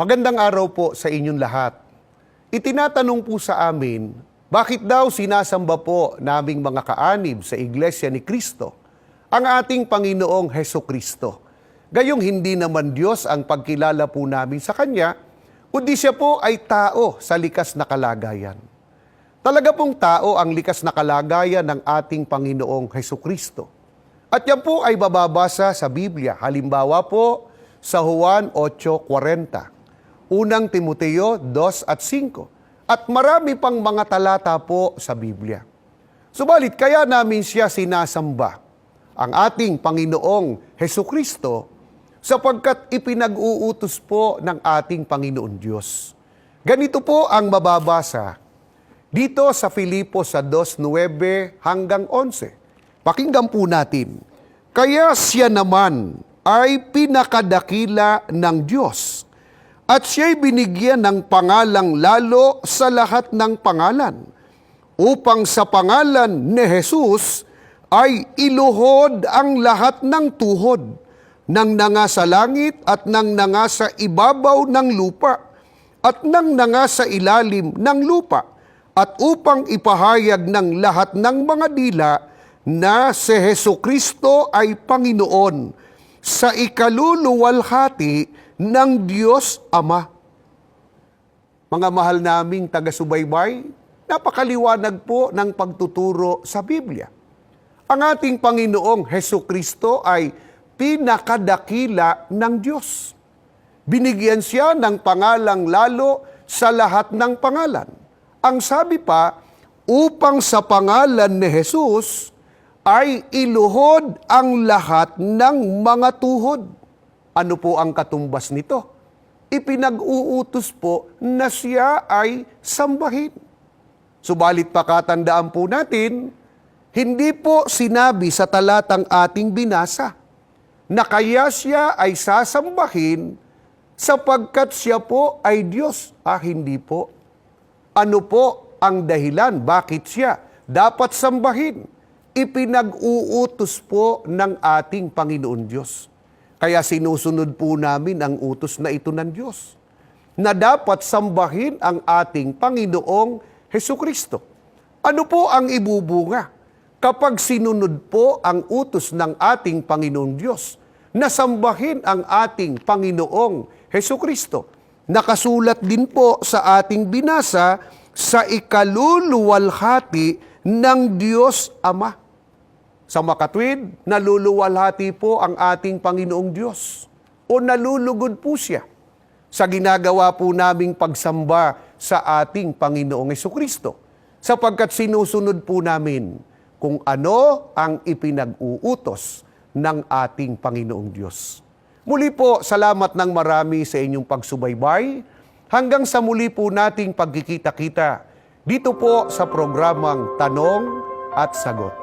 Magandang araw po sa inyong lahat. Itinatanong po sa amin, bakit daw sinasamba po naming mga kaanib sa Iglesia ni Cristo ang ating Panginoong Hesukristo? Gayong hindi naman Diyos ang pagkilala po namin sa Kanya, kundi Siya po ay tao sa likas na kalagayan. Talaga pong tao ang likas na kalagayan ng ating Panginoong Hesukristo. At yan po ay bababasa sa Biblia. Halimbawa po sa Juan 8:40. Unang Timoteo 2 at 5, at marami pang mga talata po sa Biblia. Subalit kaya namin siya sinasamba, ang ating Panginoong Hesukristo, sapagkat ipinag-uutos po ng ating Panginoon Diyos. Ganito po ang mababasa dito sa Filipos 2:9 hanggang 11. Pakinggan po natin. Kaya siya naman ay pinakadakila ng Diyos, at siya'y binigyan ng pangalang lalo sa lahat ng pangalan, upang sa pangalan ni Jesus ay iluhod ang lahat ng tuhod, ng nanga sa langit at ng nanga sa ibabaw ng lupa, at ng nanga sa ilalim ng lupa, at upang ipahayag ng lahat ng mga dila na si Hesukristo ay Panginoon, sa ikaluluwalhati ng Diyos Ama. Mga mahal naming taga-subaybay, napakaliwanag po ng pagtuturo sa Biblia. Ang ating Panginoong Hesukristo ay pinakadakila ng Diyos. Binigyan siya ng pangalang lalo sa lahat ng pangalan. Ang sabi pa, upang sa pangalan ni Jesus ay iluhod ang lahat ng mga tuhod. Ano po ang katumbas nito? Ipinag-uutos po na siya ay sambahin. Subalit pakatandaan po natin, hindi po sinabi sa talatang ating binasa na kaya siya ay sasambahin sapagkat siya po ay Diyos. Hindi po. Ano po ang dahilan? Bakit siya dapat sambahin? Ipinag-uutos po ng ating Panginoon Diyos. Kaya sinusunod po namin ang utos na ito ng Diyos, na dapat sambahin ang ating Panginoong Hesukristo. Ano po ang ibubunga kapag sinunod po ang utos ng ating Panginoong Diyos, na sambahin ang ating Panginoong Hesukristo? Nakasulat din po sa ating binasa sa ikaluluwalhati ng Diyos Ama. Sa makatwid, naluluwalhati po ang ating Panginoong Diyos o nalulugod po siya sa ginagawa po naming pagsamba sa ating Panginoong Hesukristo, sapagkat sinusunod po namin kung ano ang ipinag-uutos ng ating Panginoong Diyos. Muli po, salamat ng marami sa inyong pagsubaybay. Hanggang sa muli po nating pagkikita-kita dito po sa programang Tanong at Sagot.